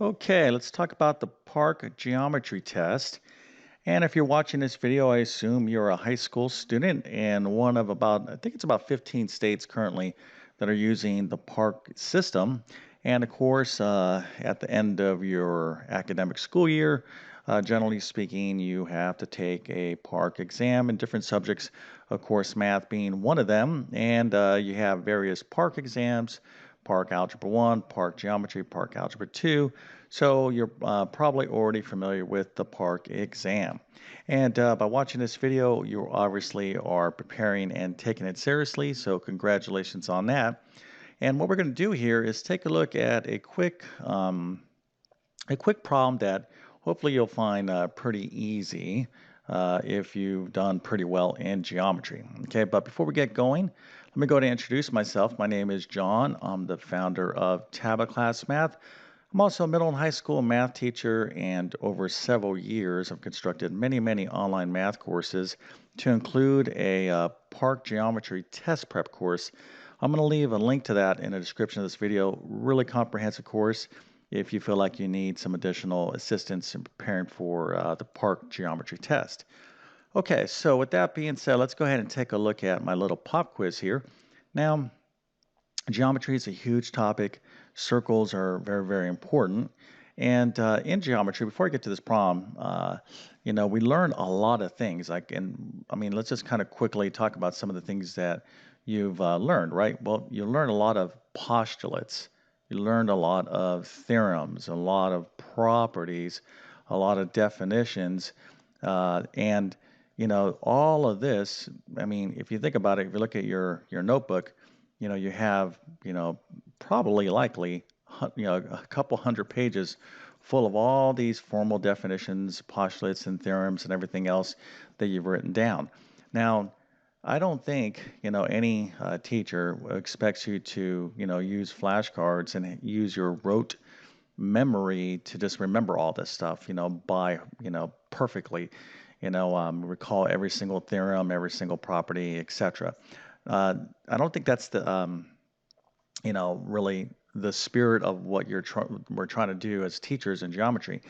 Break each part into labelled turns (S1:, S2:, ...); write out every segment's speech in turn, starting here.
S1: Okay, let's talk about the PARCC Geometry test. And if you're watching this video, I assume you're a high school student and one of about, I think it's about 15 states currently that are using the PARCC system. And of course, at the end of your academic school year, generally speaking, you have to take a PARCC exam in different subjects, of course, math being one of them. And you have various PARCC exams, PARCC Algebra 1, PARCC Geometry, PARCC Algebra 2. So you're probably already familiar with the PARCC exam. And by watching this video, you obviously are preparing and taking it seriously. So congratulations on that. And what we're going to do here is take a look at a quick problem that hopefully you'll find pretty easy if you've done pretty well in geometry. Okay, but before we get going, let me go ahead and introduce myself. My name is John. I'm the founder of Tablet Class Math. I'm also a middle and high school math teacher, and over several years, I've constructed many online math courses to include a PARCC Geometry test prep course. I'm going to leave a link to that in the description of this video. Really comprehensive course if you feel like you need some additional assistance in preparing for the PARCC Geometry test. Okay, so with that being said, let's go ahead and take a look at my little pop quiz here. Now, geometry is a huge topic. Circles are very important. And in geometry, before I get to this problem, we learn a lot of things. Let's just kind of quickly talk about some of the things that you've learned, right? Well, you learn a lot of postulates. You learned a lot of theorems, a lot of properties, a lot of definitions, and all of this. I mean, if you think about it, if you look at your notebook, you have, probably likely, a couple hundred pages full of all these formal definitions, postulates, and theorems and everything else that you've written down. Now, I don't think, any teacher expects you to, use flashcards and use your rote memory to just remember all this stuff, perfectly, recall every single theorem, every single property, etc. I don't think that's really the spirit of what we're trying to do as teachers in geometry.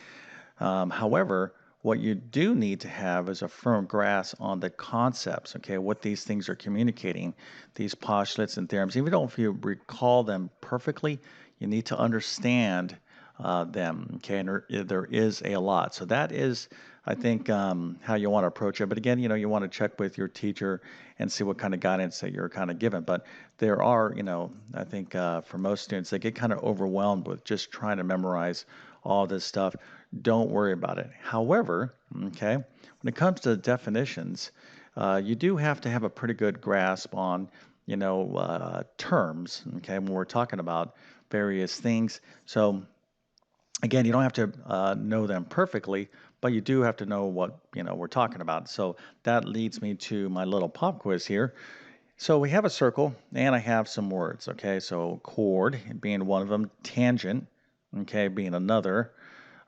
S1: However, what you do need to have is a firm grasp on the concepts, okay, what these things are communicating, these postulates and theorems. Even if you recall them perfectly, you need to understand them, okay, and there is a lot. So that is, I think, how you want to approach it. But again, you want to check with your teacher and see what kind of guidance that you're kind of given. But there are, I think for most students, they get kind of overwhelmed with just trying to memorize all this stuff. Don't worry about it. However, okay, when it comes to definitions, you do have to have a pretty good grasp on, terms, okay, when we're talking about various things. So again, you don't have to know them perfectly, but you do have to know what, we're talking about. So that leads me to my little pop quiz here. So we have a circle and I have some words, okay? So chord being one of them, tangent, okay, being another,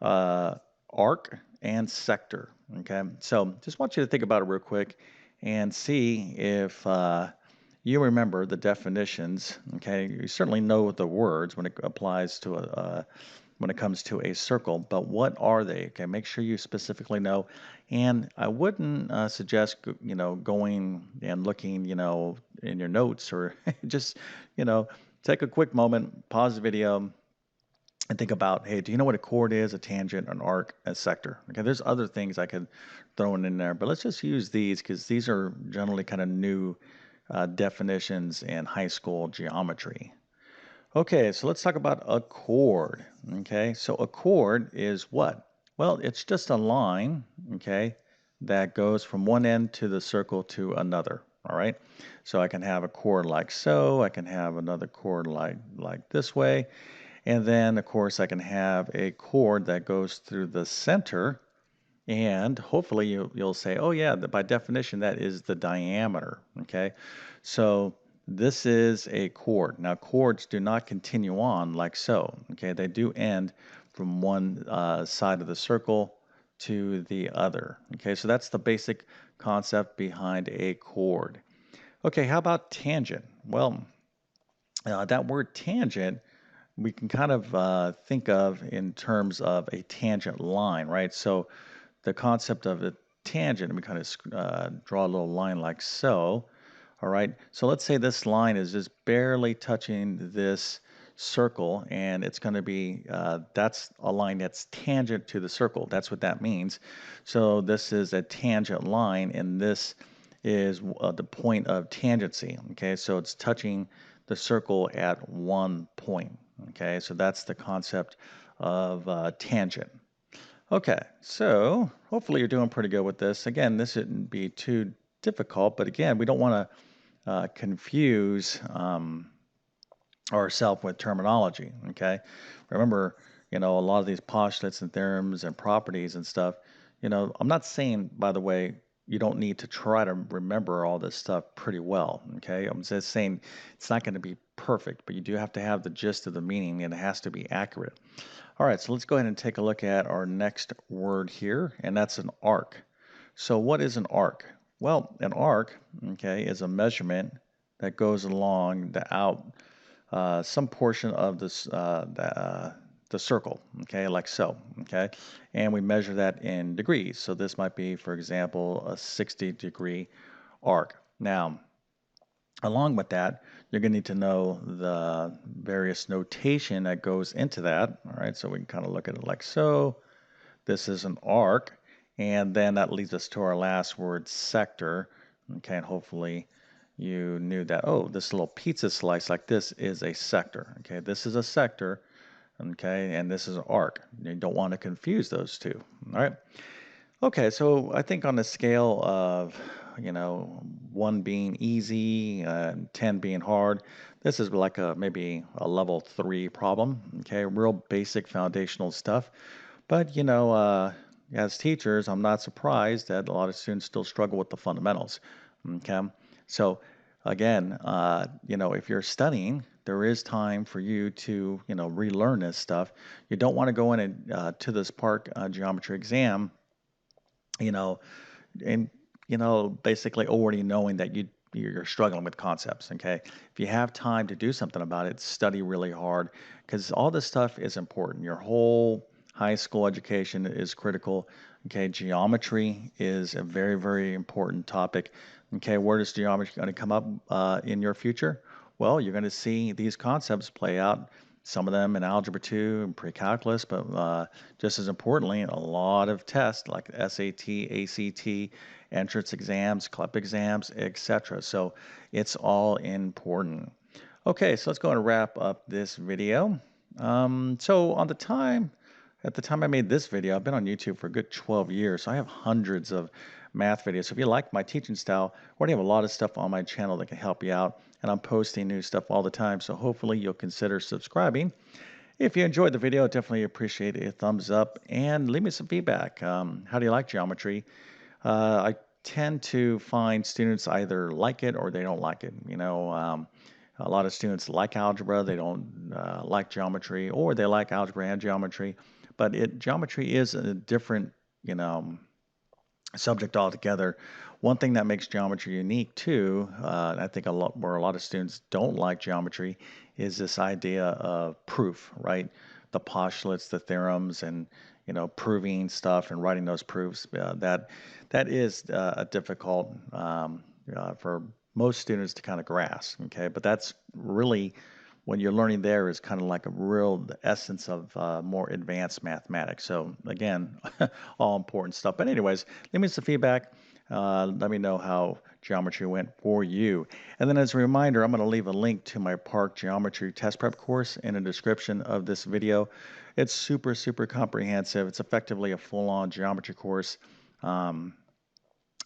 S1: arc, and sector, okay? So just want you to think about it real quick and see if you remember the definitions, okay? You certainly know the words when it applies to when it comes to a circle, but what are they? Okay, make sure you specifically know. And I wouldn't suggest, going and looking, in your notes or just, take a quick moment, pause the video, and think about, hey, do you know what a chord is, a tangent, an arc, a sector? Okay, there's other things I could throw in there, but let's just use these because these are generally kind of new definitions in high school geometry. Okay, so let's talk about a chord. Okay, so a chord is what? Well, it's just a line, okay, that goes from one end to the circle to another. All right, so I can have a chord like so, I can have another chord like this way, and then of course I can have a chord that goes through the center, and hopefully you'll say, oh yeah, by definition that is the diameter. Okay, so this is a chord. Now chords do not continue on like so. Okay, they do end from one side of the circle to the other. Okay, so that's the basic concept behind a chord. Okay, how about tangent? Well, that word tangent we can kind of think of in terms of a tangent line, right? So the concept of a tangent, we kind of draw a little line like so. All right, so let's say this line is just barely touching this circle, and it's going to be, that's a line that's tangent to the circle. That's what that means. So this is a tangent line, and this is the point of tangency. Okay, so it's touching the circle at one point. Okay, so that's the concept of tangent. Okay, so hopefully you're doing pretty good with this. Again, this shouldn't be too difficult, but again, we don't want to confuse ourselves with terminology. Okay, remember, a lot of these postulates and theorems and properties and stuff. I'm not saying, by the way, you don't need to try to remember all this stuff pretty well. Okay, I'm just saying it's not going to be perfect, but you do have to have the gist of the meaning, and it has to be accurate. All right, so let's go ahead and take a look at our next word here, and that's an arc. So what is an arc? Well, an arc, okay, is a measurement that goes along some portion of the circle, okay, like so, okay, and we measure that in degrees. So this might be, for example, a 60-degree arc. Now, along with that, you're going to need to know the various notation that goes into that. All right, so we can kind of look at it like so. This is an arc, and then that leads us to our last word, sector. Okay, and hopefully you knew that, oh, this little pizza slice like this is a sector. Okay, this is a sector, okay, and this is an arc. You don't want to confuse those two. All right. Okay, so I think on a scale of, 1 being easy and 10 being hard, this is like maybe a level 3 problem. Okay, real basic foundational stuff. But, as teachers, I'm not surprised that a lot of students still struggle with the fundamentals. Okay, so again, if you're studying, there is time for you to, relearn this stuff. You don't want to go in and to this PARCC geometry exam, you know, and basically already knowing that you're struggling with concepts. Okay, if you have time to do something about it, study really hard, because all this stuff is important. Your whole high school education is critical. Okay, geometry is a very, very important topic. Okay, where does geometry going to come up in your future? Well, you're going to see these concepts play out, some of them in Algebra 2 and pre-calculus, but just as importantly, a lot of tests like SAT, ACT, entrance exams, CLEP exams, etc. So it's all important. Okay, so let's go and wrap up this video. So at the time I made this video, I've been on YouTube for a good 12 years, so I have hundreds of math videos. So if you like my teaching style, I already have a lot of stuff on my channel that can help you out, and I'm posting new stuff all the time, so hopefully you'll consider subscribing. If you enjoyed the video, definitely appreciate a thumbs up, and leave me some feedback. How do you like geometry? I tend to find students either like it or they don't like it. A lot of students like algebra, they don't like geometry, or they like algebra and geometry. But geometry is a different, subject altogether. One thing that makes geometry unique too, I think where a lot of students don't like geometry, is this idea of proof, right? The postulates, the theorems, and proving stuff and writing those proofs. That is a difficult for most students to kind of grasp. Okay, but that's really when you're learning there is kind of like a real the essence of more advanced mathematics. So again, all important stuff. But anyways, leave me some feedback. Let me know how geometry went for you. And then as a reminder, I'm going to leave a link to my PARCC Geometry Test Prep course in the description of this video. It's super, super comprehensive. It's effectively a full-on geometry course.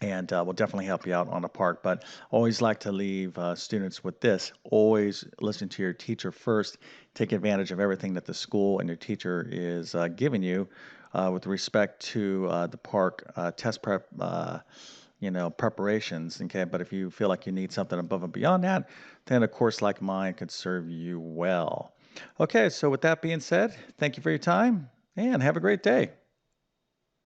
S1: And will definitely help you out on the PARCC. But always like to leave students with this. Always listen to your teacher first. Take advantage of everything that the school and your teacher is giving you with respect to the PARCC test prep, preparations. Okay, but if you feel like you need something above and beyond that, then a course like mine could serve you well. Okay, so with that being said, thank you for your time and have a great day.